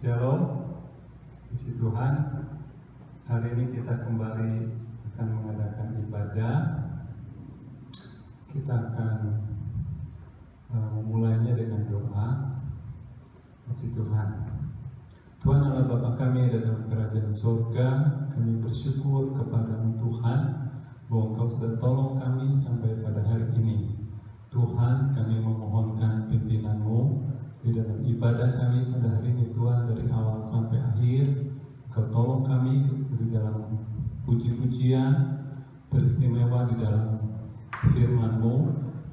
Shalom, puji Tuhan. Hari ini kita kembali akan mengadakan ibadah. Kita akan memulainya dengan doa. Puji Tuhan. Tuhan Allah Bapa kami ada dalam kerajaan surga. Kami bersyukur kepada-Mu Tuhan bahwa Engkau sudah tolong kami sampai pada hari ini. Tuhan, kami memohonkan pimpinan-Mu di dalam ibadah kami pada hari ini Tuhan, dari awal sampai akhir. Engkau tolong kami di dalam puji-pujian teristimewa di dalam firman-Mu,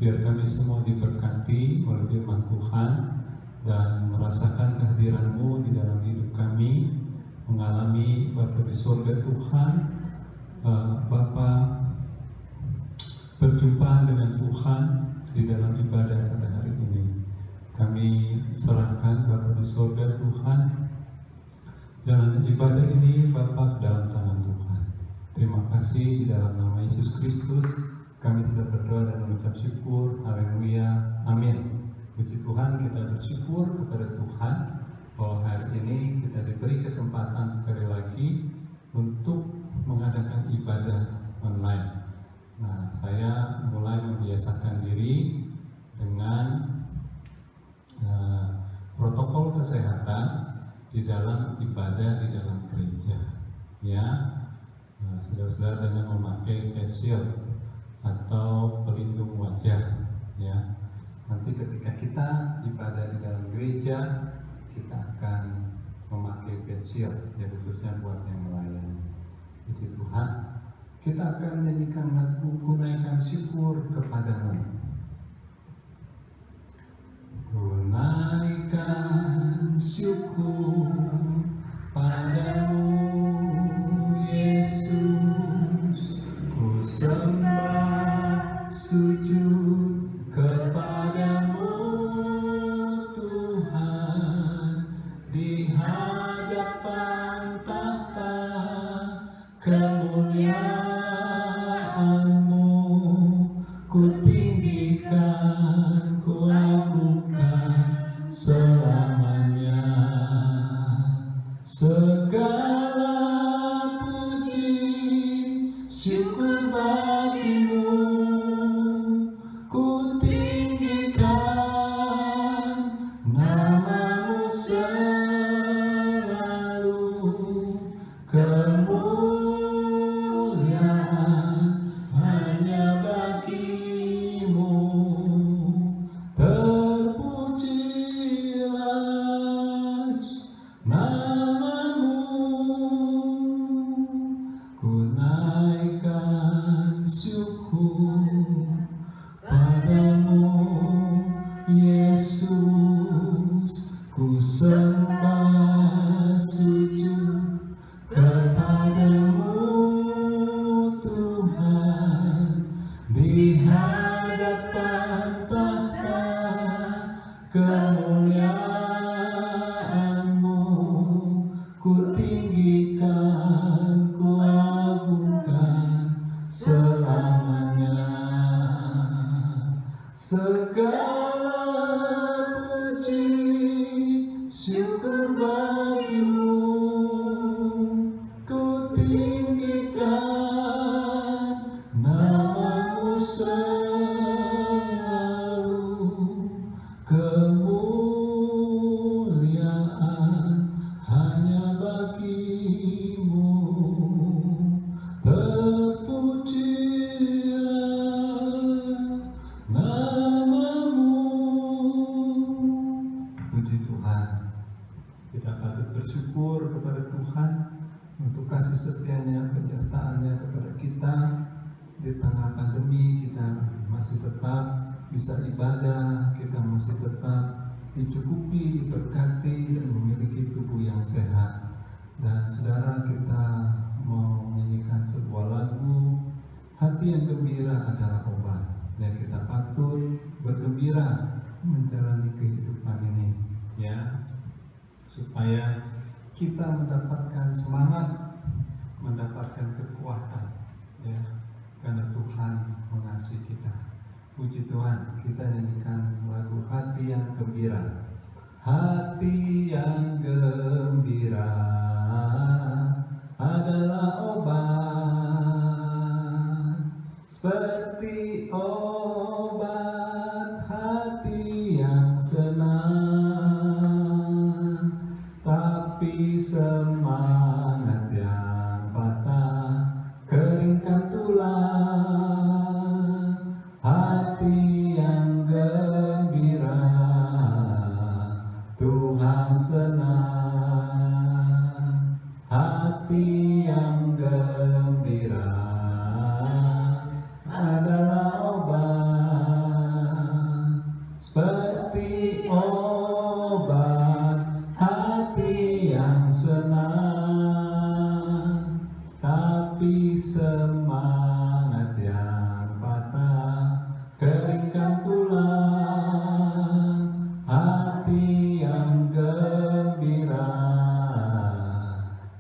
biar kami semua diberkati oleh firman Tuhan dan merasakan kehadiran-Mu di dalam hidup kami, mengalami Bapa di surga Tuhan. Bapa, perjumpaan dengan Tuhan di dalam ibadah pada hari ini kami serahkan Bapa di surga Tuhan. Jalan ibadah ini Bapa dalam tangan Tuhan. Terima kasih di dalam nama Yesus Kristus kami sudah berdoa dan mengucap syukur. Haleluya, amin. Puji Tuhan, kita bersyukur kepada Tuhan bahwa hari ini kita diberi kesempatan sekali lagi untuk mengadakan ibadah online. Nah, saya mulai membiasakan diri dengan protokol kesehatan di dalam ibadah di dalam gereja, ya. Saudara-saudara dengan memakai face shield atau pelindung wajah, ya. Nanti ketika kita ibadah di dalam gereja, kita akan memakai face shield, ya, khususnya buat yang melayani. Puji Tuhan, kita akan menyanyikan lagu Kunaikan Syukur Kepadamu. Kunaikan syukur padamu Yesus, ku sembah sujud kepadamu Tuhan, di hadapan tahta kemuliaan-Mu, ku tinggikan, ku agungkan selamanya. Segala puji syukur bagi-Mu, ku tinggikan nama-Mu selalu. Kemuliaan hanya bagi-Mu. Terpujilah nama-Mu. Kunaikan syukur padamu Yesus, ku sembah sujud kepadamu Tuhan, di hadapan tahta kemuliaan-Mu, ku tinggikan, ku agungkan selamanya. Segala puji syukur bagi-Mu, ku tinggikan nama-Mu selalu. Kemuliaan hanya bagi-Mu. Terpujilah nama-Mu. Puji Tuhan. Kita patut bersyukur kepada Tuhan untuk kasih setia-Nya, penyertaan-Nya kepada kita. Di tengah pandemi kita masih tetap bisa ibadah, kita masih tetap dicukupi, diberkati, dan memiliki tubuh yang sehat. Dan saudara, kita mau menyanyikan sebuah lagu, Hati yang Gembira Adalah Obat. Ya, kita patut bergembira menjalani kehidupan ini, ya, supaya kita mendapatkan semangat, mendapatkan kekuatan, ya, karena Tuhan mengasihi kita. Puji Tuhan, kita nyanyikan lagu Hati yang Gembira. Hati yang gembira adalah obat, seperti obat hati yang senang. Tapi semangat yang patah keringkan tulang. Hati yang gembira Tuhan senang. Hati yang gembira adalah obat, seperti obat hati yang senang. Tapi semangat yang patah keringkan tulang. Hati yang gembira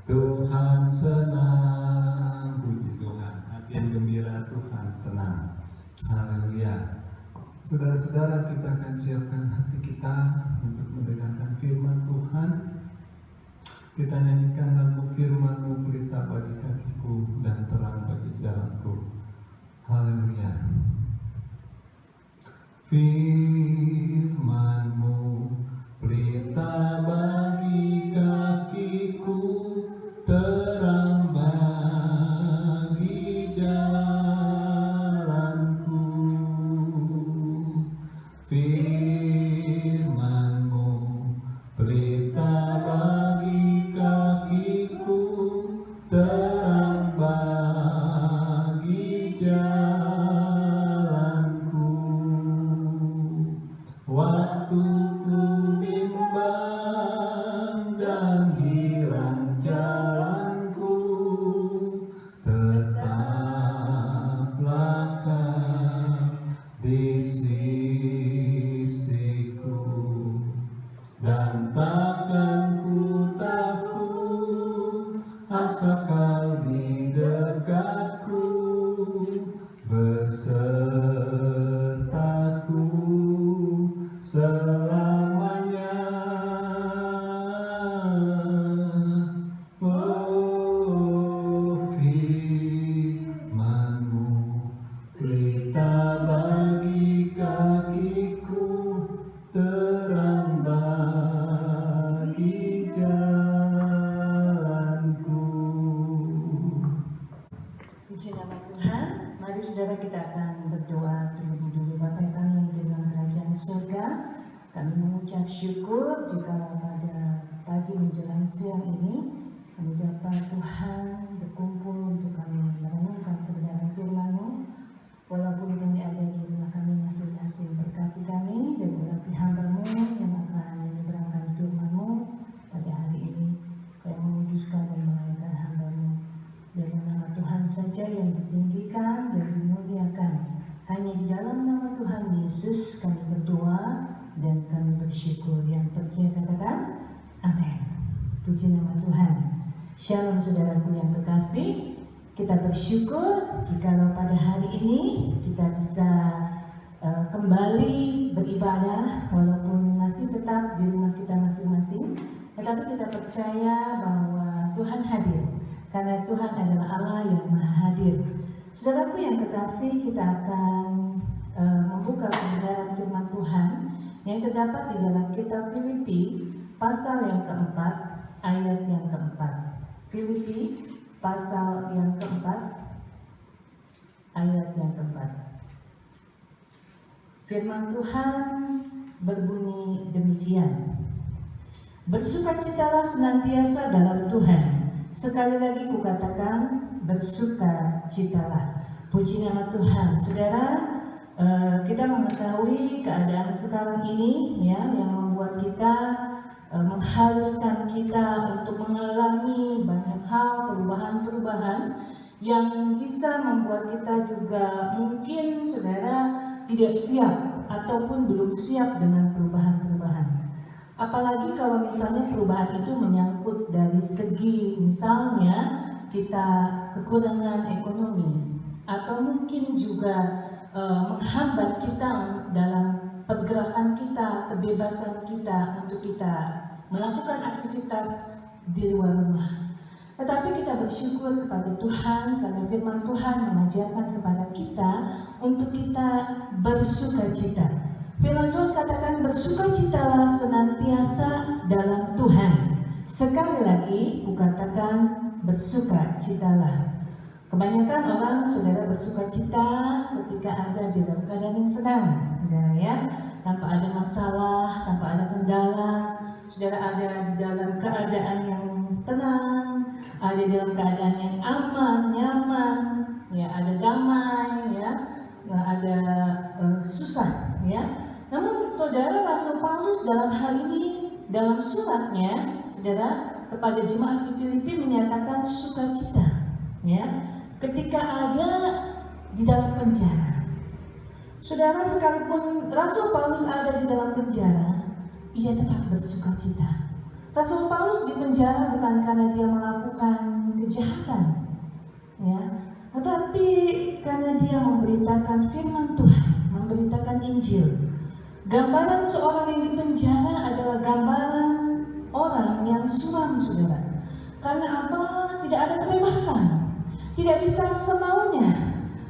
Tuhan senang. Puji Tuhan, hati yang gembira Tuhan senang. Haleluya. Saudara-saudara, kita akan siapkan hati kita untuk mendengarkan firman Tuhan. Kita nyanyikan lagu firman-Mu pelita bagi kakiku dan terang bagi jalanku. Haleluya. Firman-Mu pelita bagi kakiku, terang bagi jalanku. Firman-Mu pelita bagi kakiku, terang bagi jalanku. Waktu ku bimbang dan hilang jalanku, tetaplah Kau di sisiku, dan takkan ku takut asalkan di dekatku, besertaku selamanya. Oh, firman-Mu pelita bagi kakiku, terang bagi jalanku. Puji nama Tuhan. Mari saudara kita akan berdoa terlebih dulu. Bapa kami yang di dalam kerajaan surga, kami mengucap syukur jika pada pagi menjelang siang ini kami dapat Tuhan berkumpul untuk kami merenungkan kebenaran firman-Mu. Walaupun kami ada di rumah kami masing-masing, berkati kami dan urapi hamba-Mu yang akan menyeberangkan firman-Mu pada hari ini. Kau yang menguduskan dan melayakan hamba-Mu. Biarlah nama Tuhan saja yang ditinggikan dan dimuliakan. Hanya di dalam nama Tuhan Yesus kami berdoa dan kami bersyukur. Yang percaya katakan amin. Puji nama Tuhan. Shalom saudaraku yang kekasih. Kita bersyukur jikalau pada hari ini kita bisa kembali beribadah walaupun masih tetap di rumah kita masing-masing. Tetapi kita percaya bahwa Tuhan hadir. Karena Tuhan adalah Allah yang Maha Hadir. Saudaraku yang kekasih, kita akan membuka kebenaran firman Tuhan yang terdapat di dalam kitab Filipi pasal yang keempat, ayat yang keempat. Filipi pasal yang keempat, ayat yang keempat. Firman Tuhan berbunyi demikian. Bersukacitalah senantiasa dalam Tuhan. Sekali lagi kukatakan, bersukacitalah. Puji nama Tuhan. Saudara, kita mengetahui keadaan sekarang ini ya, yang membuat kita mengharuskan kita untuk mengalami banyak hal, perubahan-perubahan yang bisa membuat kita juga mungkin saudara tidak siap ataupun belum siap dengan perubahan-perubahan. Apalagi kalau misalnya perubahan itu menyangkut dari segi misalnya kita kekurangan ekonomi atau mungkin juga menghambat kita dalam pergerakan kita, kebebasan kita untuk kita melakukan aktivitas di luar rumah. Tetapi kita bersyukur kepada Tuhan karena firman Tuhan mengajarkan kepada kita untuk kita bersukacita. Firman Tuhan katakan bersukacitalah senantiasa dalam Tuhan. Sekali lagi kukatakan bersukacitalah. Kebanyakan orang saudara bersukacita ketika ada di dalam keadaan yang senang, saudara ya, tanpa ada masalah, tanpa ada kendala. Saudara ada di dalam keadaan yang tenang, ada di dalam keadaan yang aman, nyaman, ya, ada damai, ya, nggak ada susah, ya. Namun saudara Rasul Paulus dalam hal ini dalam suratnya, saudara, kepada jemaat di Filipi menyatakan sukacita, ya. Ketika ada di dalam penjara, saudara, sekalipun Rasul Paulus ada di dalam penjara, ia tetap bersukacita. Rasul Paulus di penjara bukan karena dia melakukan kejahatan, ya, tetapi karena dia memberitakan firman Tuhan, memberitakan Injil. Gambaran seorang yang di penjara adalah gambaran orang yang suram, saudara. Karena apa? Tidak ada kebebasan. Tidak bisa semaunya,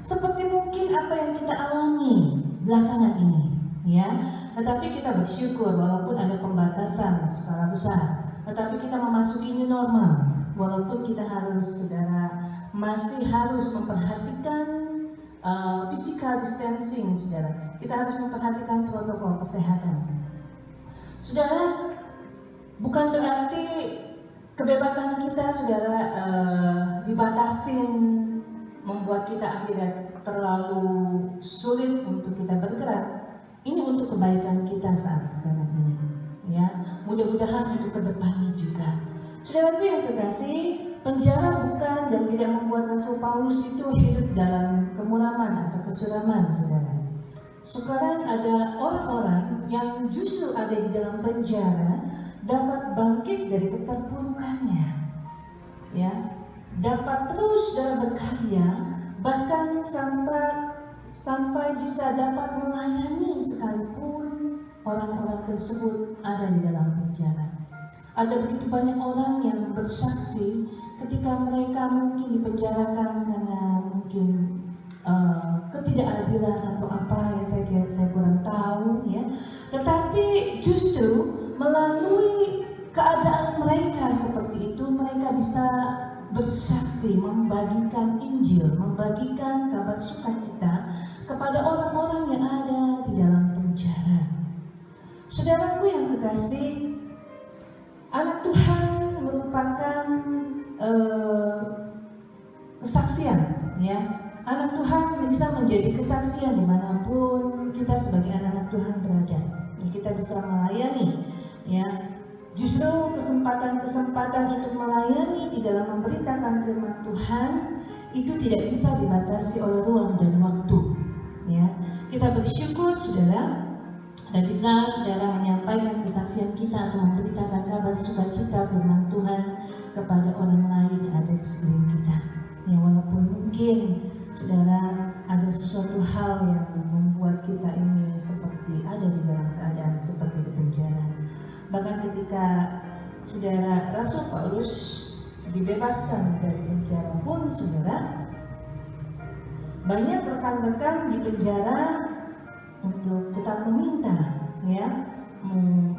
seperti mungkin apa yang kita alami belakangan ini, ya. Tetapi kita bersyukur walaupun ada pembatasan skala besar, tetapi kita memasuki new normal. Walaupun kita harus, saudara, masih harus memperhatikan physical distancing, saudara. Kita harus memperhatikan protokol kesehatan. Saudara, bukan berarti kebebasan kita, saudara, dibatasin, membuat kita akhirnya terlalu sulit untuk kita bergerak. Ini untuk kebaikan kita saat sekarang ini, ya. Mudah-mudahan untuk kedepannya juga. Saudara yang terkasih, penjara bukan dan tidak membuat Rasul Paulus itu hidup dalam kemuraman atau kesuraman, saudara. Sekarang ada orang-orang yang justru ada di dalam penjara dapat bangkit dari keterpurukannya, ya, dapat terus dalam berkarya, bahkan sampai bisa dapat melayani sekalipun orang-orang tersebut ada di dalam penjara. Ada begitu banyak orang yang bersaksi ketika mereka mungkin dipenjarakan karena mungkin ketidakadilan atau apa, ya, saya kurang tahu, ya. Tetapi justru melalui keadaan mereka seperti itu, mereka bisa bersaksi, membagikan Injil, membagikan kabar sukacita kepada orang-orang yang ada di dalam penjara. Saudaraku yang kekasih, anak Tuhan merupakan kesaksian, ya. Anak Tuhan bisa menjadi kesaksian dimanapun kita sebagai anak-anak Tuhan berada. Kita bisa melayani, ya. Justru kesempatan-kesempatan untuk melayani di dalam memberitakan firman Tuhan itu tidak bisa dibatasi oleh ruang dan waktu, ya. Kita bersyukur, saudara, dan bisa saudara menyampaikan kesaksian kita atau memberitakan kabar sukacita firman Tuhan kepada orang lain yang ada di sekeliling kita, ya. Walaupun mungkin saudara ada sesuatu hal yang membuat kita ini seperti ada di dalam keadaan seperti di penjara. Bahkan ketika saudara Rasul Paulus dibebaskan dari penjara pun, saudara, banyak rekan-rekan di penjara untuk tetap meminta, ya,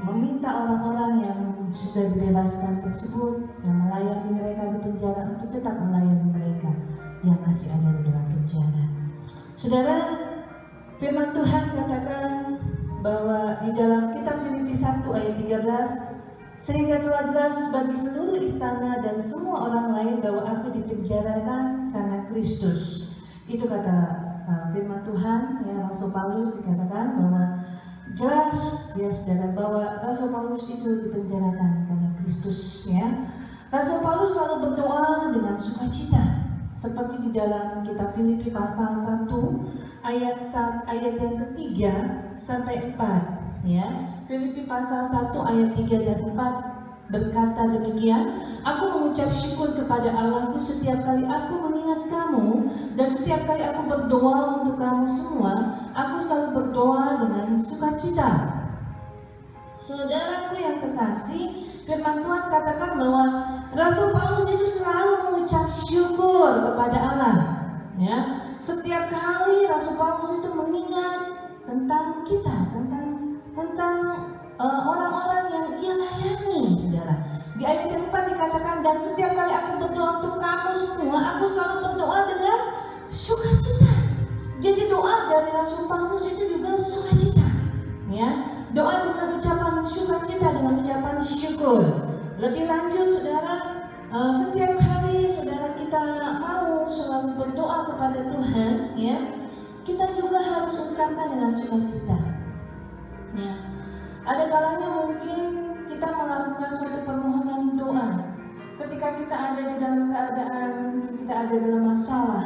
meminta orang-orang yang sudah dibebaskan tersebut, yang melayani mereka di penjara, untuk tetap melayani mereka yang masih ada di dalam penjara. Saudara, firman Tuhan katakan bahwa di dalam kitab Filipi 1 ayat 13, sehingga telah jelas bagi seluruh istana dan semua orang lain bahwa aku dipenjarakan karena Kristus. Itu kata firman Tuhan, ya. Rasul Paulus dikatakan bahwa jelas, ya, saudara, bahwa Rasul Paulus itu dipenjarakan karena Kristus, ya. Rasul Paulus selalu berdoa dengan sukacita, seperti di dalam kitab Filipi pasal 1 ayat yang ketiga sampai 4, ya. Filipi pasal 1 ayat 3 dan 4 berkata demikian, aku mengucap syukur kepada Allahku setiap kali aku mengingat kamu dan setiap kali aku berdoa untuk kamu semua aku selalu berdoa dengan sukacita. Saudaraku yang kekasih, firman Tuhan katakan bahwa Rasul Paulus itu selalu mengucap syukur kepada Allah. Ya, setiap kali Rasul Paulus itu mengingat tentang kita, tentang orang-orang yang ia layani, saudara. Di ayat yang 4 dikatakan, dan setiap kali aku berdoa untuk kamu semua, aku selalu berdoa dengan sukacita. Jadi doa dari Rasul Paulus itu juga sukacita. Ya, doa dengan ucapan sukacita, dengan ucapan syukur. Lebih lanjut, saudara, setiap kali saudara kita mau selalu berdoa kepada Tuhan, ya, kita juga harus ungkapkan dengan sukacita. Ya, ada kalanya mungkin kita melakukan suatu permohonan doa ketika kita ada di dalam keadaan, kita ada dalam masalah,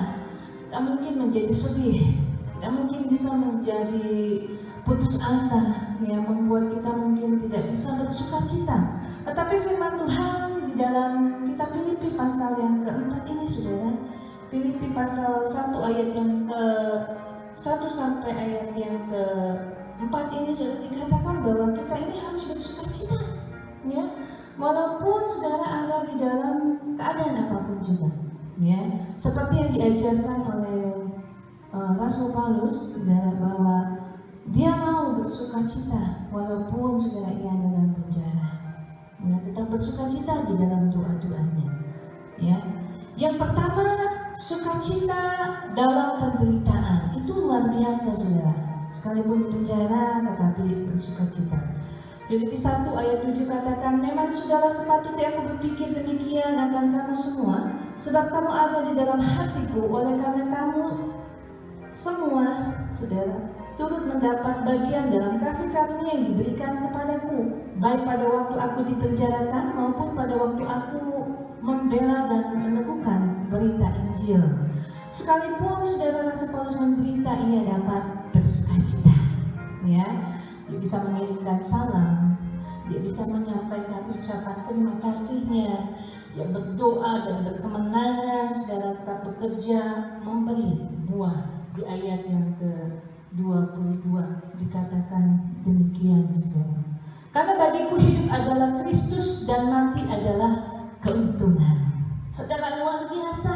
kita mungkin menjadi sedih, kita mungkin bisa menjadi putus asa, yang membuat kita mungkin tidak bisa bersukacita. Tetapi firman Tuhan di dalam kitab Filipi pasal yang keempat ini, saudara, Filipi pasal 1 ayat yang ke-1 sampai ayat yang ke-4 ini sudah dikatakan bahwa kita ini harus bersukacita, ya, walaupun saudara ada di dalam keadaan apapun juga, ya, seperti yang diajarkan oleh Rasul Paulus, saudara, bahwa dia mau bersukacita walaupun saudara ia dalam penjara, ya, tetap bersukacita di dalam doa-doanya, ya. Yang pertama, sukacita dalam penderitaan itu luar biasa, saudara. Sekalipun di penjara, tetapi bersukacita. Filipi 1 ayat 7 katakan, memang sudahlah sepatutnya aku berpikir demikian akan kamu semua, sebab kamu ada di dalam hatiku, oleh karena kamu semua, saudara, turut mendapat bagian dalam kasih karunia yang diberikan kepadaku, baik pada waktu aku dipenjarakan maupun pada waktu aku membela dan meneguhkan berita Injil. Sekalipun saudara Rasul Paulus menderita, ia dapat bersukacita, ya. Dia bisa mengirimkan salam, dia bisa menyampaikan ucapan terima kasihnya, dia berdoa dan berkemenangan, saudara tetap bekerja memberi buah. Di ayat yang ke-22 dikatakan demikian, saudara. Karena bagiku hidup adalah Kristus dan mati adalah keuntungan. Saudara, luar biasa,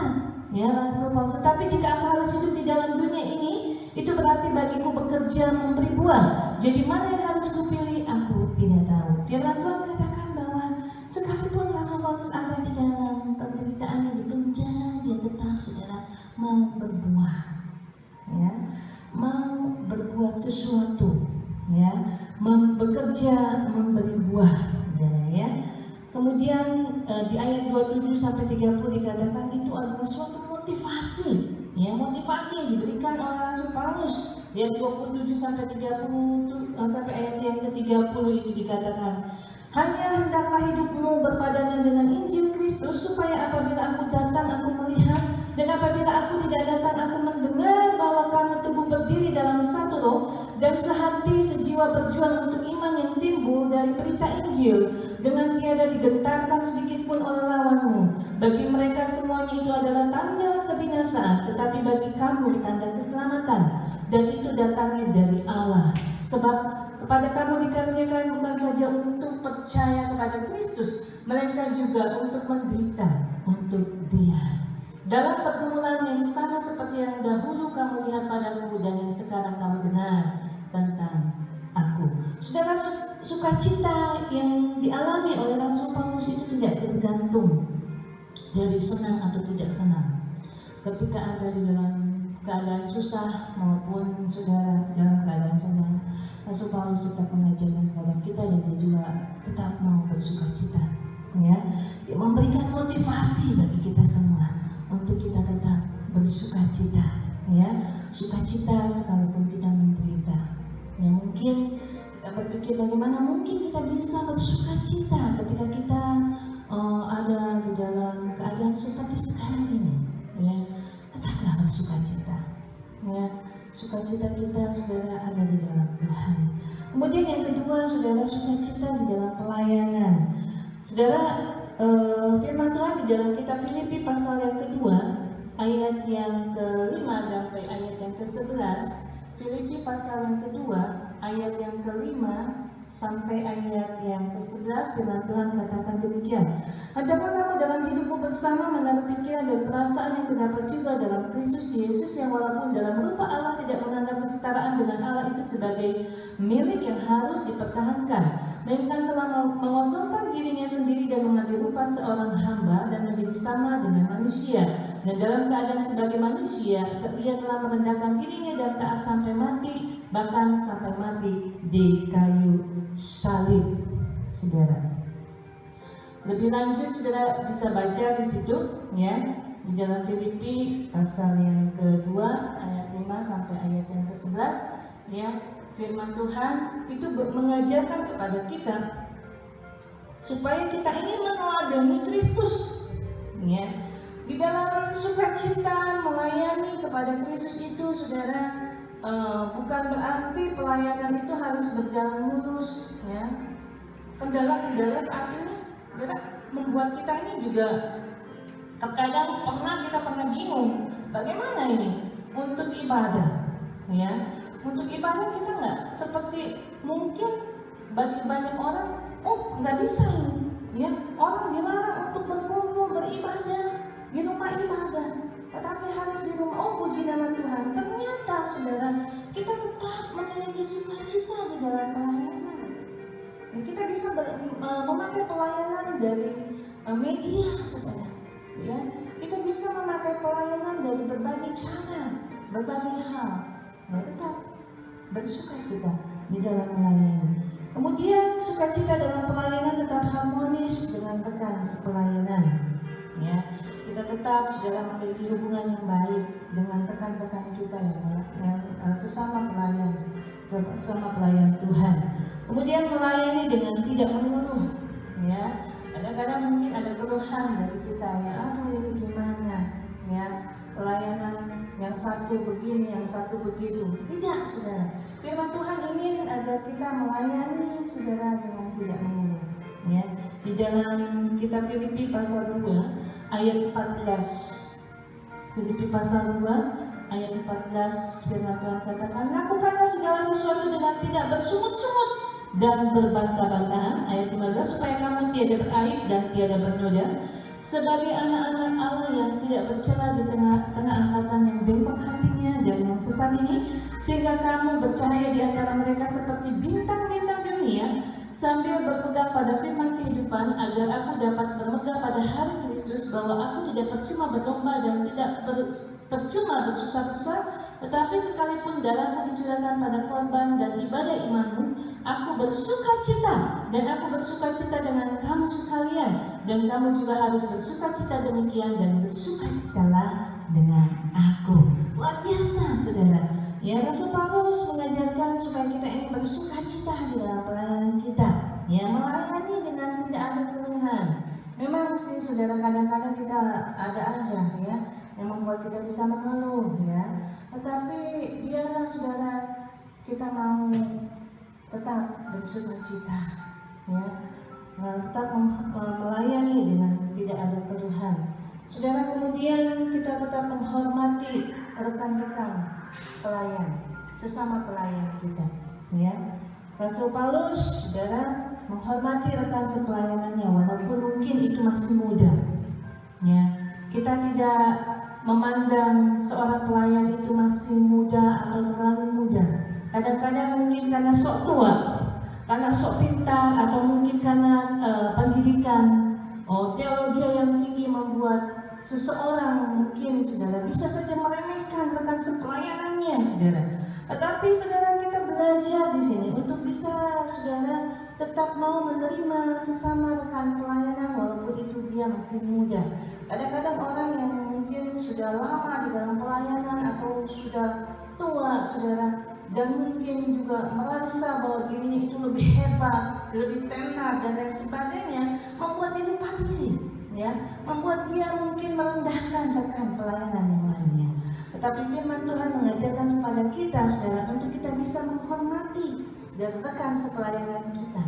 ya, Rasul Paulus. Tetapi jika aku harus hidup di dalam dunia ini, itu berarti bagiku bekerja memberi buah. Jadi mana yang harus kupilih? Aku tidak tahu. Firman Tuhan katakan bahwa sekalipun Rasul Paulus ada di dalam penderitaan, di penjara, dia tetap, saudara, mau berbuah, ya, mau berbuat sesuatu, ya, bekerja memberi buah, saudara, ya. Kemudian di ayat 27 sampai 30 dikatakan itu adalah suatu motivasi, ya, motivasi yang diberikan oleh Rasul Paulus. Ayat 27 sampai 30 sampai ayat yang ke-30 itu dikatakan, hanya hendaklah hidupmu berpadanan dengan Injil Kristus, supaya apabila aku datang aku melihat, dan apabila aku tidak datang aku mendengar bahwa kamu teguh berdiri dalam satu roh dan sehati sejiwa berjuang untuk iman yang timbul dari berita Injil, dengan tiada digentarkan sedikit pun oleh lawanmu. Bagi mereka semuanya itu adalah tanda kebinasaan, tetapi bagi kamu tanda keselamatan, dan itu datangnya dari Allah. Sebab kepada kamu dikaruniakan bukan saja untuk percaya kepada Kristus, melainkan juga untuk menderita untuk Dia. Dalam pergumulan yang sama seperti yang dahulu kamu lihat padaku dan yang sekarang kamu dengar tentang aku. Saudara, sukacita yang dialami oleh Rasul Paulus itu tidak tergantung dari senang atau tidak senang. Ketika ada di dalam keadaan susah maupun saudara dalam keadaan senang, Rasul Paulus tetap mengajarkan kepada kita dan dia juga tetap mau bersukacita, ya. Dia memberikan motivasi bagi kita semua untuk kita tetap bersukacita, ya. Sukacita sekalipun kita menderita. Ya, mungkin kita berpikir bagaimana mungkin kita bisa bersukacita ketika kita ada di dalam keadaan seperti sekarang ini, ya. Tetaplah bersukacita, ya. Sukacita kita, saudara, ada di dalam Tuhan. Kemudian yang kedua, saudara, sukacita di dalam pelayanan. Saudara, firman Tuhan di dalam kitab Filipi pasal yang kedua ayat yang ke-5 sampai ayat yang ke-11, Filipi pasal yang kedua, ayat yang kelima sampai ayat yang ke-11, firman Tuhan katakan demikian. Hendaklah kamu dalam hidupmu bersama menaruh pikiran dan perasaan yang terdapat juga dalam Kristus Yesus, yang walaupun dalam rupa Allah tidak menganggap kesetaraan dengan Allah itu sebagai milik yang harus dipertahankan, melainkan telah mengosongkan dirinya sendiri dan mengambil rupa seorang hamba dan menjadi sama dengan manusia. Dan dalam keadaan sebagai manusia, ia telah merendahkan dirinya dan taat sampai mati, bahkan sampai mati di kayu salib. Saudara, lebih lanjut saudara bisa baca di situ, ya, di dalam Filipi pasal yang kedua ayat 5 sampai ayat yang ke-11, ya, firman Tuhan itu mengajarkan kepada kita supaya kita ini meneladani Kristus, ya. Di dalam sukacita melayani kepada Kristus itu, saudara, bukan berarti pelayanan itu harus berjalan mulus, ya. Kendala-kendala saat ini, saudara, membuat kita ini juga terkadang kita pernah bingung, bagaimana ini untuk ibadah, ya. Untuk ibadah kita nggak seperti mungkin bagi banyak orang, nggak bisa ini, ya. Orang dilarang untuk berkumpul beribadah di rumah ibadah, tetapi harus di rumah. Puji nama Tuhan. Ternyata saudara, kita tetap memiliki sukacita di dalam pelayanan. Kita bisa memakai pelayanan dari media, saudara. Ya, kita bisa memakai pelayanan dari berbagai cara, berbagai hal. Tetap bersukacita di dalam melayani. Kemudian sukacita dalam pelayanan tetap harmonis dengan rekan sepelayanan. Ya. Kita tetap saudara memiliki hubungan yang baik dengan rekan-rekan kita yang sesama pelayan Tuhan. Kemudian melayani dengan tidak mengeluh, ya. Kadang-kadang mungkin ada keluhan dari kita, ya, ini gimana, ya, pelayanan yang satu begini, yang satu begitu. Tidak, saudara. Firman Tuhan ingin agar kita melayani saudara dengan tidak mengeluh, ya. Di dalam kitab Filipi pasal 2 ayat 14. Filipi pasal 2 ayat 14, firman Tuhan katakan, lakukanlah segala sesuatu dengan tidak bersungut-sungut dan berbantah-bantahan. Ayat 15, supaya kamu tiada beraib dan tiada bernoda, sebagai anak-anak Allah yang tidak bercela di tengah-tengah angkatan yang bengkok hatinya dan yang sesat ini, sehingga kamu bercahaya di antara mereka seperti bintang-bintang dunia, sambil berpegang pada firman kehidupan, agar aku dapat bermegah pada hari Kristus, bahwa aku tidak percuma berlomba dan tidak percuma bersusah-susah, tetapi sekalipun darahku dicurahkan pada korban dan ibadah imanmu, aku bersukacita, dan aku bersukacita dengan kamu sekalian, dan kamu juga harus bersukacita demikian, dan bersukacitalah dengan aku. Luar biasa, saudara. Ya, Rasul Paulus mengajarkan supaya kita ini bersukacita di dalam pelayanan kita, ya, melayani dengan tidak ada keluhan. Memang sih saudara, kadang-kadang kita ada aja, ya, yang membuat kita bisa mengeluh, ya. Tetapi biarlah saudara, kita mau tetap bersukacita, ya, tetap melayani dengan tidak ada keluhan. Saudara, kemudian kita tetap menghormati rekan-rekan pelayan, sesama pelayan kita, ya. Rasul Paulus, saudara, menghormati rekan sepelayanannya walaupun mungkin itu masih muda, ya. Kita tidak memandang seorang pelayan itu masih muda atau terlalu muda. Kadang-kadang mungkin karena sok tua, karena sok pintar, atau mungkin karena pendidikan, teologi yang tinggi membuat seseorang mungkin saudara bisa saja meremehkan rekan sepelayanannya, saudara. Tetapi saudara, kita belajar di sini untuk bisa saudara tetap mau menerima sesama rekan pelayanan walaupun itu dia masih muda. Kadang-kadang orang yang mungkin sudah lama di dalam pelayanan atau sudah tua, saudara, dan mungkin juga merasa bahwa dirinya itu lebih hebat, lebih tenar dan lain sebagainya, membuat dia lupa diri, ya, membuat dia mungkin merendahkan rekan pelayanan yang lainnya. Tetapi firman Tuhan mengajarkan kepada kita, saudara, untuk kita bisa menghormati saudara rekan sepelayanan kita,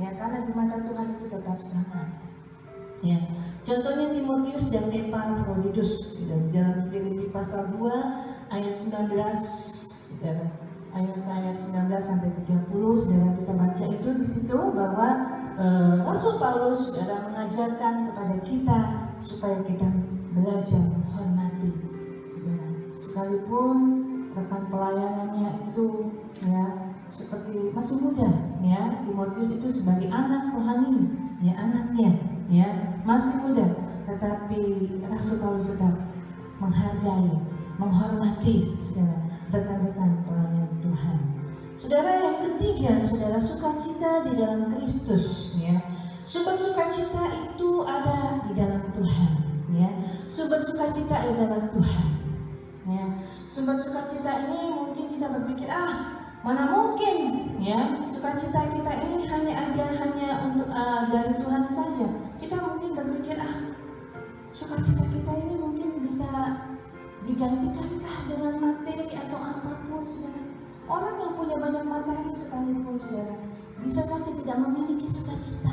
ya, karena di mata Tuhan itu tetap sama, ya. Contohnya Timotius dan Epafroditus di dalam Filipi pasal 2 ayat 19 saudara. Ayat 19 sampai 30, saudara bisa baca itu di situ bahwa Rasul Paulus saudara mengajarkan kepada kita supaya kita belajar menghormati saudara. Sekalipun rekan pelayanannya itu ya seperti masih muda, ya Timotius itu sebagai anak rohani, ya anaknya, ya masih muda, tetapi Rasul Paulus tetap menghargai, menghormati saudara rekan-rekan pelayan Tuhan. Saudara, yang ketiga, saudara, sukacita di dalam Kristus, ya. Sumber sukacita itu ada di dalam Tuhan, ya. Sumber sukacita adalah Tuhan, ya. Sumber sukacita ini mungkin kita berpikir, mana mungkin, ya, sukacita kita ini hanya untuk dari Tuhan saja. Kita mungkin berpikir, sukacita kita ini mungkin bisa digantikankah dengan materi atau apapun, saudara. Orang yang punya banyak materi sekalipun, saudara, bisa saja tidak memiliki sukacita.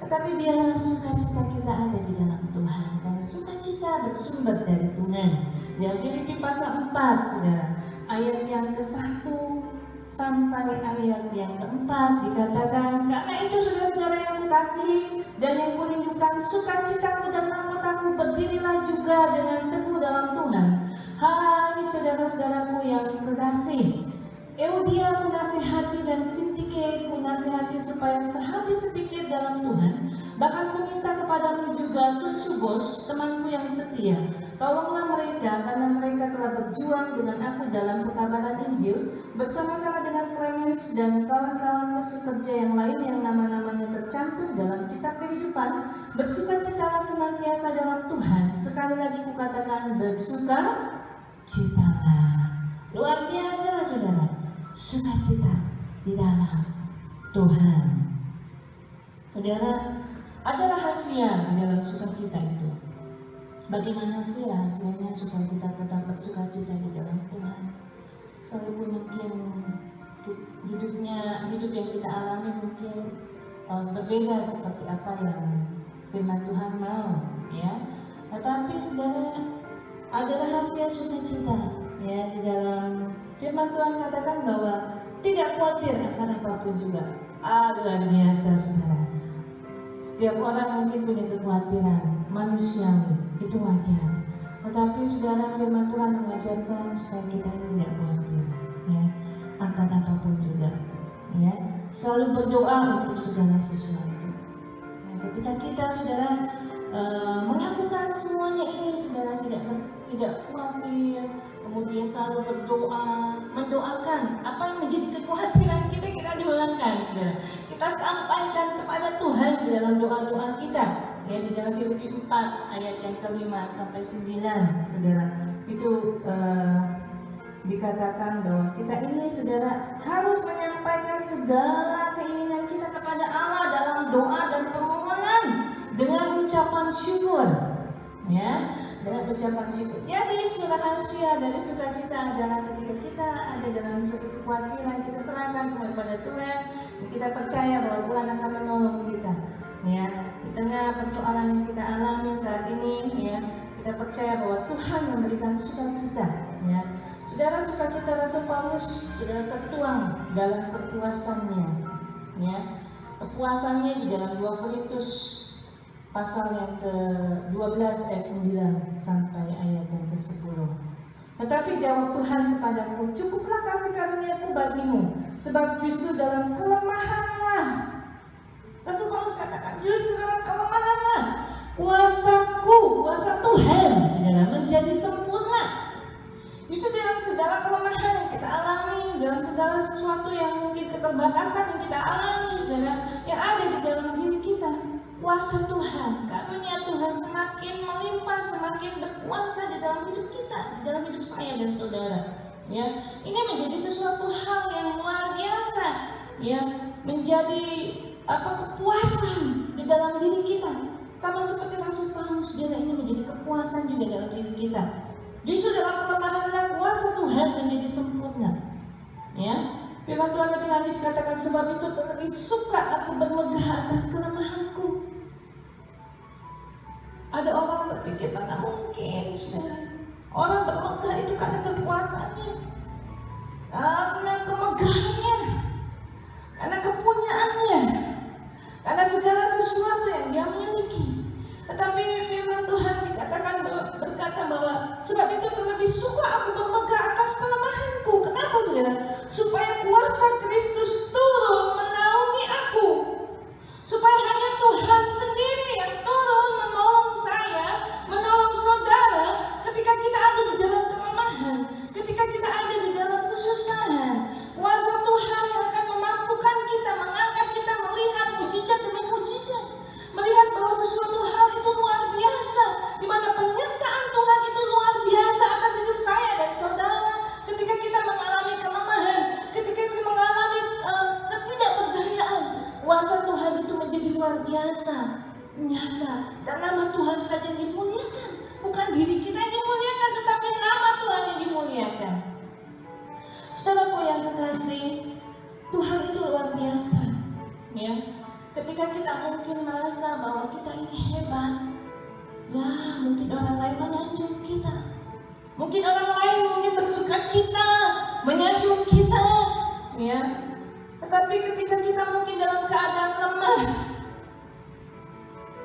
Tetapi biarlah sukacita kita ada di dalam Tuhan, karena sukacita bersumber dari Tuhan. Dalam Filipi pasal 4, saudara, ayat yang ke-1 sampai ayat yang ke-4 dikatakan, karena itu saudara-saudara yang kukasihi dan yang kurindukan, sukacitaku dan mahkotaku berdirilah juga dengan teguh dalam Tuhan. Hai saudara-saudaraku yang kekasih, Eudia menasihati dan Sintike menasihati supaya sehati sepikir dalam Tuhan. Bahkan kuminta kepadamu juga Sosubos, temanku yang setia. Tolonglah mereka, karena mereka telah berjuang dengan aku dalam pekabaran Injil, bersama-sama dengan Clemens dan kawan-kawan pekerja yang lain yang nama-namanya tercantum dalam kitab kehidupan. Bersukacitalah senantiasa dalam Tuhan. Sekali lagi kukatakan, bersukacitalah. Luar biasa, saudara. Sukacita di dalam Tuhan. Saudara, ada rahasia di dalam sukacita itu. Bagaimana sih rahasianya supaya kita tetap bersukacita di dalam Tuhan? Sekalipun mungkin hidup yang kita alami mungkin berbeda seperti apa yang firman Tuhan mau, ya. Tetapi saudara, ada rahasia sukacita, ya, di dalam firman Tuhan katakan bahwa tidak khawatir akan apapun juga. Luar biasa, saudara. Setiap orang mungkin punya kekhawatiran manusiawi, itu wajar. Tetapi saudara, firman Tuhan mengajarkan supaya kita ini tidak khawatir, ya, akan apapun juga, ya. Selalu berdoa untuk segala sesuatu. Ya, ketika kita saudara melakukan semuanya ini, saudara tidak khawatir, kemudian selalu berdoa, mendoakan apa yang menjadi kekhawatiran kita doakan, saudara. Kita sampaikan kepada Tuhan di dalam doa-doa kita. Ya, di dalam Filipi 4 ayat yang ke-5 sampai 9, saudara, itu dikatakan bahwa kita ini, saudara, harus menyampaikan segala keinginan kita kepada Allah dalam doa dan permohonan dengan ucapan syukur, ya, dengan ucapan syukur. Jadi rahasia dari sukacita adalah ketika kita ada dalam suatu kekhawatiran, kita serahkan semua kepada Tuhan, dan kita percaya bahwa Tuhan akan menolong kita, ya, di tengah persoalan yang kita alami saat ini, ya, kita percaya bahwa Tuhan memberikan sukacita, ya. Saudara, sukacita Rasul Paulus sudah tertuang dalam kepuasannya, ya, kepuasannya di dalam 2 Korintus pasal yang ke-12 ayat 9 sampai ayat yang ke-10. Tetapi jawab Tuhan kepadaku, cukuplah kasih karuniaku bagimu, sebab justru dalam kelemahanlah, Rasul Paulus katakan, justru dalam kelemahanlah kuasaku, kuasa Tuhan, saudara, menjadi sempurna. Justru dalam segala kelemahan yang kita alami, dalam segala sesuatu yang mungkin keterbatasan yang kita alami, saudara, yang ada di dalam diri kita, kuasa Tuhan, karunia Tuhan semakin melimpah, semakin berkuasa di dalam hidup kita, di dalam hidup saya dan saudara. Ya, ini menjadi sesuatu hal yang luar biasa, ya, menjadi kepuasan di dalam diri kita. Sama seperti Rasul Paulus, saudara, ini menjadi kepuasan juga dalam diri kita. Justru dalam kelemahanlah kuasa Tuhan menjadi sempurna. Ya, firman Tuhan lebih lanjut dikatakan, sebab itu tetapi suka aku bermegah atas kelemahanku. Ada orang berpikir, mana mungkin, saudara, orang bermegah itu karena kekuatannya. karena kemegahannya, karena kepunyaannya, karena segala sesuatu yang dia miliki. Tetapi firman Tuhan berkata bahwa sebab itu terlebih suka aku bermegah atas kelemahanku. Kenapa saudara? Supaya kuasa Kristus turun menaungi aku. Supaya hanya Tuhan sendiri yang turun menolong saya, menolong saudara ketika kita ada di dalam kelemahan, ketika kita ada di dalam kesusahan. Kuasa Tuhan yang akan memampukan kita, mengangkat kita melihat mujizat demi mujizat, melihat bahwa sesuatu hal itu luar biasa, di mana penyertaan Tuhan itu luar biasa atas hidup saya dan saudara. Ketika kita mengalami kelemahan, ketika kita mengalami ketidakberdayaan, kuasa Tuhan itu menjadi luar biasa, nyata, dan nama Tuhan saja yang dimuliakan. Bukan diri kita yang dimuliakan, tetapi nama Tuhan yang dimuliakan. Saudaraku yang kekasih, Tuhan itu luar biasa. Ya, ketika kita mungkin merasa bahwa kita ini hebat, ya mungkin orang lain menyanjung kita, mungkin orang lain mungkin bersukacita menyanjung kita, ya. Tetapi ketika kita mungkin dalam keadaan lemah,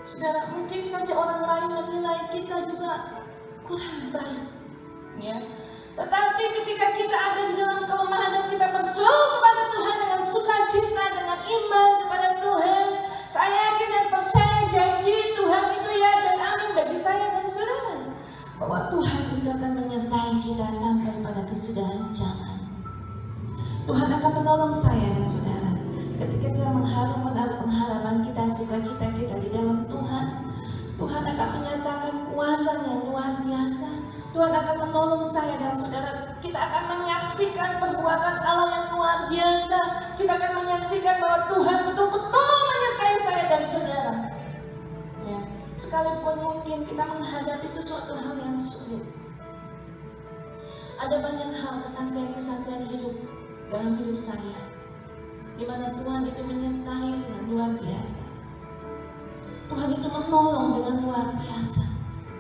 saudara, mungkin saja orang lain menilai kita juga kurang baik, ya. Tetapi ketika kita ada di dalam kelemahan dan kita berseru kepada Tuhan dengan sukacita, dengan iman kepada Tuhan, saya yakin dan percaya janji Tuhan itu ya dan amin bagi saya dan saudara, bahwa Tuhan itu akan menyertai kita sampai pada kesudahan zaman. Tuhan akan menolong saya dan saudara ketika kita menaruh pengharapan kita, sukacita kita di dalam Tuhan. Tuhan akan menyatakan kuasa yang luar biasa. Tuhan akan menolong saya dan saudara. Kita akan menyaksikan perbuatan Allah yang luar biasa. Kita akan menyaksikan bahwa Tuhan betul-betul menyertai saya dan saudara. Ya, sekalipun mungkin kita menghadapi sesuatu hal yang sulit. Ada banyak hal kesaksian-kesaksian hidup dalam hidup saya, di mana Tuhan itu menyertai dengan luar biasa. Tuhan itu menolong dengan luar biasa.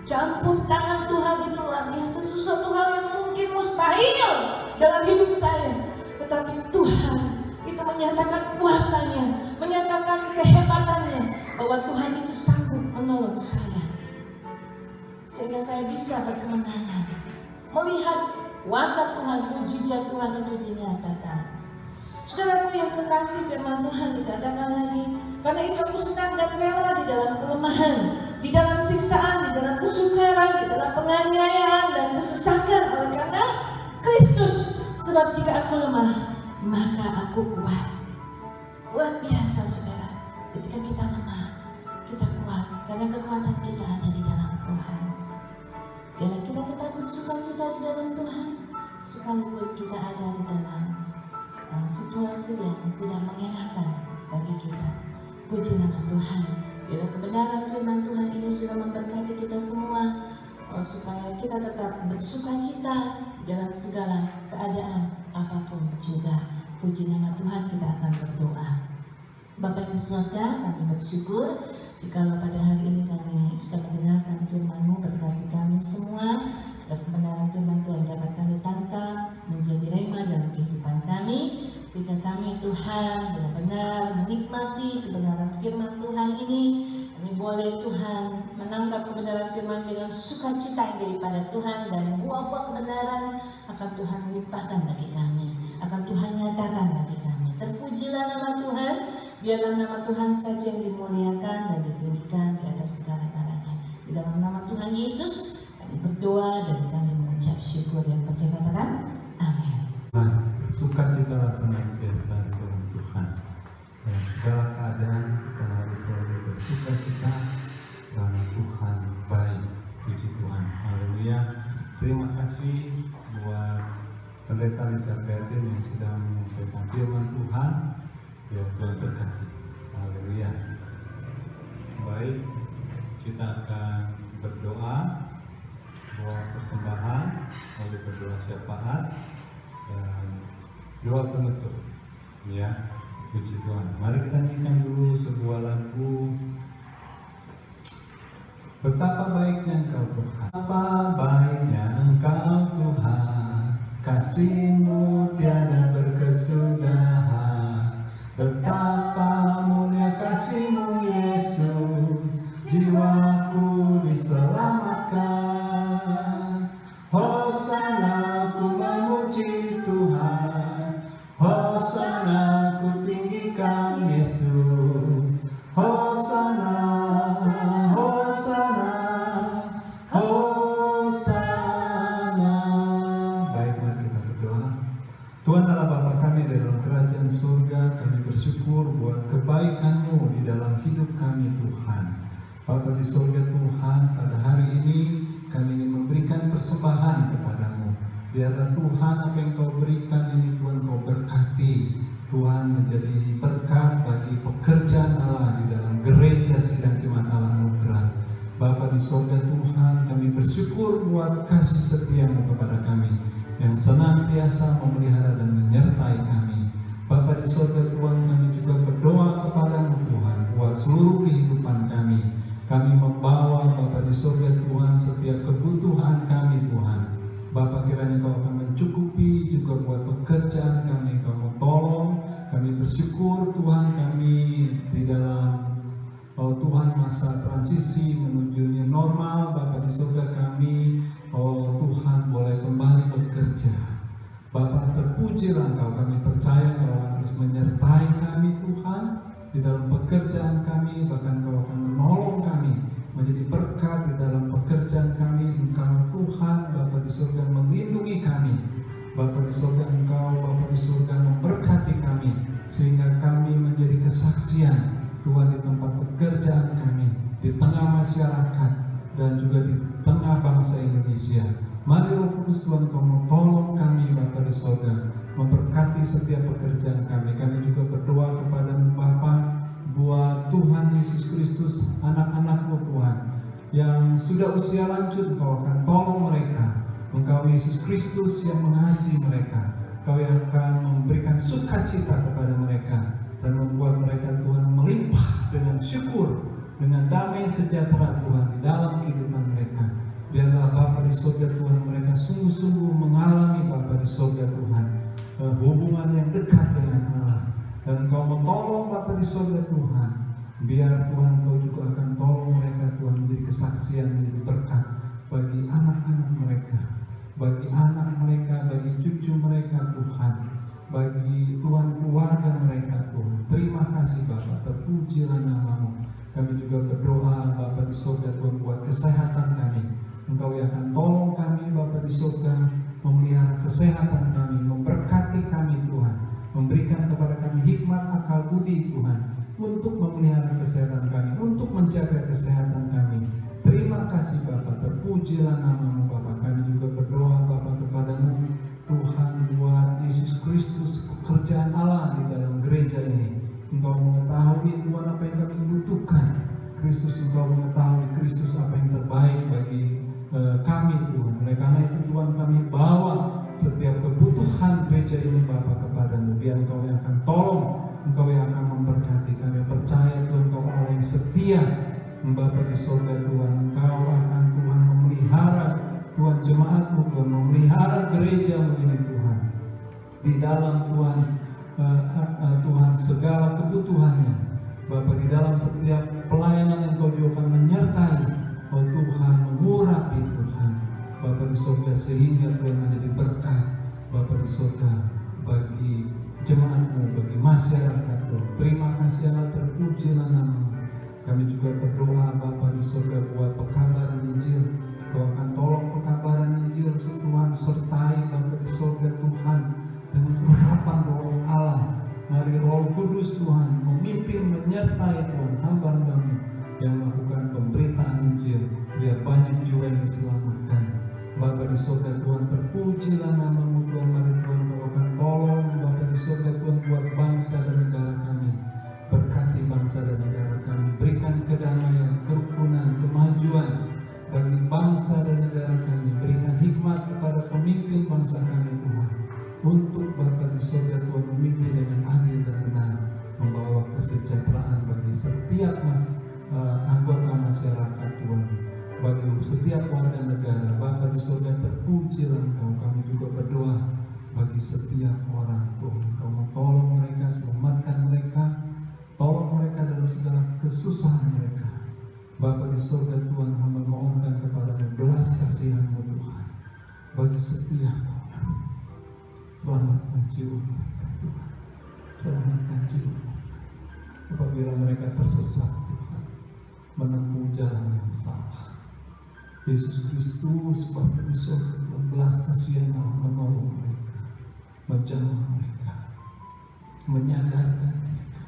Campur tangan Tuhan itu luar biasa. Sesuatu hal yang mungkin mustahil dalam hidup saya, tetapi Tuhan itu menyatakan kuasanya, menyatakan kehebatannya, bahwa Tuhan itu sanggup menolong saya, sehingga saya bisa berkemenangan melihat kuasa Tuhan, mujizat Tuhan itu dinyatakan. Saudaraku yang kekasih, firman Tuhan dikatakan lagi, karena itu aku senang dan rela di dalam kelemahan, di dalam siksaan, di dalam kesukaran, di dalam penganiayaan dan kesesakan, oleh karena Kristus. Sebab jika aku lemah, maka aku kuat. Luar biasa saudara, ketika kita lemah, kita kuat, karena kekuatan kita ada di dalam Tuhan. Bila kita tetap bersukacita di dalam Tuhan, sekalipun kita ada di dalam situasi yang tidak mengenakan bagi kita. Puji nama Tuhan. Bila kebenaran firman Tuhan ini sudah memberkati kita semua, supaya kita tetap bersukacita dalam segala keadaan apapun juga. Puji nama Tuhan, kita akan berdoa. Bapak Ibu Saudara, kami bersyukur jikalau pada hari ini kami sudah mendengarkan firman-Mu, berkati kami semua. Dan kebenaran firman Tuhan dapat kami tangkap menjadi rema dalam kehidupan kami, sehingga kami Tuhan benar-benar menikmati kebenaran firman Tuhan ini. Kami boleh Tuhan menangkap kebenaran firman dengan sukacita yang daripada Tuhan, dan buah-buah kebenaran akan Tuhan limpahkan bagi kami, akan Tuhan nyatakan bagi kami. Terpujilah nama Tuhan, biarlah nama Tuhan saja yang dimuliakan dan ditinggikan di atas segala-galanya. Di dalam nama Tuhan Yesus kami berdoa dan kami mengucap syukur dan percaya, katakan amin. Sukacitalah senantiasa dalam Tuhan. Dalam segala keadaan kita harus selalu bersukacita karena Tuhan baik. Puji Tuhan. Haleluya. Terima kasih buat Pendeta Lisa Bertin yang sudah menyampaikan firman Tuhan. Ya, Tuhan berkati. Haleluya. Baik, kita akan berdoa, doa persembahan, lalu berdoa syafaat dan doa penutup. Ya, puji Tuhan. Mari kita nyanyikan dulu sebuah lagu. Betapa baiknya Engkau Tuhan, betapa baiknya Engkau Tuhan, kasih-Mu tiada kasih-Mu Yesus, jiwaku diselamatkan. Hosana ku memuji Tuhan, Hosana ku tinggikan Yesus. Hosana, Hosana, Hosana. Baik, mari kita berdoa. Tuhan Allah Bapa kami di dalam kerajaan surga, kami bersyukur buat kebaikan-Mu di dalam hidup kami Tuhan. Bapa di surga Tuhan, pada hari ini kami ingin memberikan persembahan kepadamu. Biarlah Tuhan apa yang Kau berikan ini Tuhan Kau berkati. Tuhan menjadi berkat bagi pekerjaan Allah di dalam gereja sidang jemaat Allah Anugerah. Bapa di surga Tuhan, kami bersyukur buat kasih setia-Mu kepada kami yang senantiasa memelihara dan menyertai kami. Bapa di surga Tuhan, kami juga berdoa kepadamu Tuhan buat seluruh kehidupan kami. Kami membawa Bapa di surga Tuhan setiap kebutuhan kami Tuhan. Bapa, kiranya Kau akan mencukupi juga buat pekerjaan kami. Kau mau tolong. Kami bersyukur Tuhan, kami di dalam Tuhan masa transisi menuju new normal. Bapa di surga kami, Tuhan boleh kembali bekerja. Bapa, terpujilah Engkau, kami percaya Kau akan terus menyertai kami Tuhan di dalam pekerjaan kami, bahkan Kau akan menolong kami menjadi berkat di dalam pekerjaan kami. Engkau Tuhan Bapa di surga melindungi kami. Bapa di surga Engkau, Bapa di surga memberkati kami sehingga kami menjadi kesaksian Tuhan di tempat pekerjaan kami, di tengah masyarakat dan juga di tengah bangsa Indonesia. Mari Roh Kudus Tuhan Kau tolong kami Bapa di surga, memberkati setiap pekerjaan kami. Kami juga berdoa kepada-Mu Bapa buat Tuhan Yesus Kristus, anak-anak-Mu Tuhan yang sudah usia lanjut, Engkau akan tolong mereka. Engkau Yesus Kristus yang mengasihi mereka, Kau yang akan memberikan sukacita kepada mereka dan membuat mereka Tuhan melimpah dengan syukur, dengan damai sejahtera Tuhan di dalam kehidupan mereka. Biarlah Bapa di surga Tuhan, mereka sungguh-sungguh mengalami Bapa di surga Tuhan hubungan yang dekat dengan Allah. Dan Engkau menolong Bapa di surga Tuhan. Biar Tuhan Kau juga akan tolong mereka Tuhan menjadi kesaksian, menjadi berkat bagi anak-anak mereka, bagi anak mereka, bagi cucu mereka Tuhan, bagi Tuhan keluarga mereka Tuhan. Terima kasih Bapa, terpujilah nama-Mu. Kami juga berdoa Bapa di surga Tuhan buat kesehatan kami. Engkau yang akan tolong kami Bapa di surga, memelihara kesehatan kami, memberkati kami Tuhan, memberikan kepada kami hikmat, akal budi Tuhan untuk memelihara kesehatan kami, untuk menjaga kesehatan kami. Terima kasih Bapa, terpujilah nama-Mu Bapa. Kami juga berdoa Bapa kepada-Mu Tuhan buat Yesus Kristus, pekerjaan Allah di dalam gereja ini. Engkau mengetahui Tuhan apa yang kami butuhkan. Kristus, Engkau mengetahui Kristus apa yang terbaik bagi kami Tuhan. Oleh karena itu Tuhan, kami bawa setiap kebutuhan gereja ini Bapa kepada-Mu. Biar Engkau yang akan tolong, Engkau yang akan memberkati. Kami percaya Tuhan Engkau Allah yang setia. Bapa di surga Tuhan, Engkau akan Tuhan memelihara Tuhan jemaat-Mu, Tuhan memelihara gereja-Mu ini Tuhan. Di dalam Tuhan, Tuhan segala kebutuhannya. Bapa, di dalam setiap pelayanan yang Kau juga akan menyertai. Oh Tuhan, mengurapi Tuhan. Bapa di surga, sehingga Tuhan menjadi berkat Bapa di surga bagi jemaat-Mu, bagi masyarakat Tuhan. Terima kasih Allah, terpujilah nama-Mu. Kami juga berdoa Bapa di surga buat pekabaran Injil. Kau akan tolong pekabaran Injil Tuhan, sertai Bapa di surga Tuhan dengan urapan Roh Allah. Mari Roh Kudus Tuhan memimpin, menyertai Tuhan hamba-hamba-Mu yang melakukan pemberitaan Injil, biar banyak jiwa yang diselamatkan. Bapa di surga Tuhan, terpujilah nama-Mu Tuhan. Mari Tuhan Kau akan tolong Bapa di surga Tuhan buat bangsa dan negara kami. Berkati bangsa dan negara kami, berikan kedamaian, kerukunan, kemajuan bagi bangsa dan negara kami. Berikan hikmat kepada pemimpin bangsa kami Tuhan, untuk Bapa di surga Tuhan memimpin dengan adil dan benar, membawa kesejahteraan bagi setiap anggota masyarakat Tuhan, bagi setiap warga negara. Bapa di surga, terpujilah Engkau. Kami juga berdoa bagi setiap orang Tuhan, Engkau mau tolong mereka, selamatkan mereka. Tolong mereka dalam segala kesusahan mereka. Bapa di surga Tuhan, hamba mohonkan kepada-Mu belas kasihan-Mu Tuhan bagi setiap orang. Selamatkan jiwa mereka Tuhan. Selamatkan jiwa mereka. Apabila mereka tersesat Tuhan, menempuh jalan yang salah. Yesus Kristus Bapa di surga Tuhan, belas kasihan-Mu menolong mereka, menjamah mereka, menyadarkan mereka,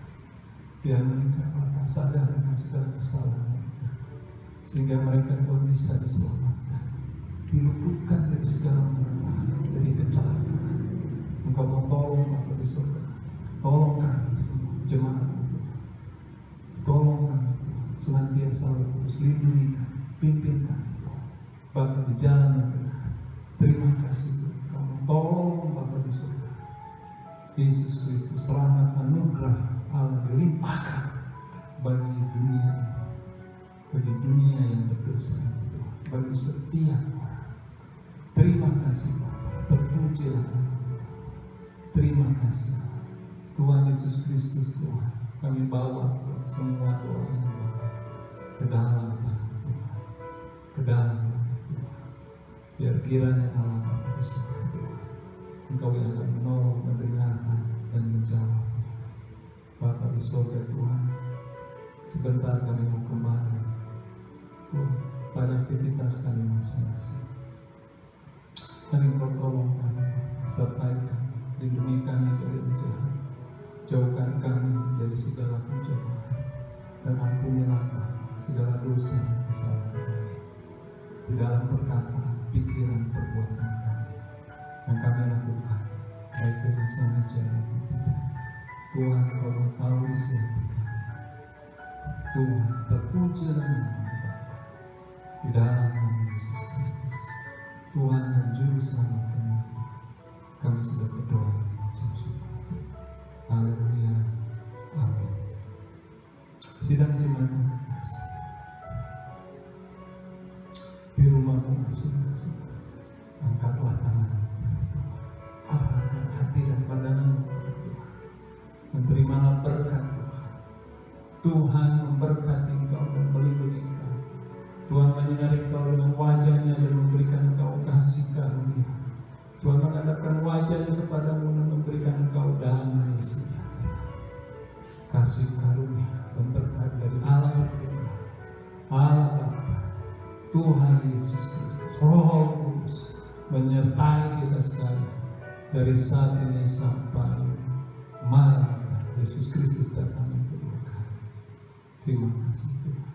biar mereka Bapa sadar dengan segala kesalahan mereka, sehingga mereka Tuhan bisa diselamatkan, diluputkan dari segala masalah, dari kecelakaan. Engkau mau tolong Bapa di surga, tolong kami semua jemaat Tuhan, tolong kami Tuhan, senantiasa terus lindungi kami, pimpin kami Tuhan, Bapa di jalan yang benar. Terima kasih Tuhan, kamu tolong Bapa di surga. Yesus Kristus, selamat anugerah Allah dilimpahkan bagi dunia yang berdosa itu, bagi setiap orang. Terima kasih Bapa, terpujilah Bapa. Terima kasih Tuhan Yesus Kristus Tuhan. Kami bawa Tuhan semua doa ini Bapa ke dalam tangan Tuhan, ke dalam tangan Tuhan. Biar kiranya Allah Bapa di surga Tuhan, Engkau yang akan menolong, mendengarkan dan menjawab. Bapa di surga Tuhan, sebentar kami mau kembali Tuhan pada aktivitas kami masing-masing. Kami Engkau tolong kami, sertai kami, lindungi kami dari yang jahat, jauhkan kami dari segala pencobaan, dan ampunilah kami segala dosa dan kesalahan kami di dalam perkataan, pikiran, perbuatan kami yang kami lakukan, baik dengan sengaja maupun tidak. Tuhan, Kau mengetahui isi hati kami. Tuhan, terpujilah nama Bapa di dalam nama Yesus Kristus, Tuhan dan Juru Selamat kami. Kami sudah berdoa dan mengucap syukur. Haleluya, amin. Sidang jemaat terkasih, di rumahmu masing-masing, angkatlah tangan kepada Tuhan, arahkan hati dan badanmu kepada Tuhan, menerimalah berkat Tuhan. Tuhan memberkati engkau dan melindungi engkau. Tuhan menyinari engkau dengan wajah-Nya dan memberikan engkau kasih karunia. Tuhan menghadapkan wajah-Nya kepadamu dan memberikan engkau damai sejahtera. Kasih karunia dan berkat dari Allah Bapa, Allah Bapa, Tuhan Yesus Kristus, Roh Kudus menyertai kita sekalian dari saat ini sampai Maranatha, Yesus Kristus datang yang kedua kali. Terima kasih Tuhan.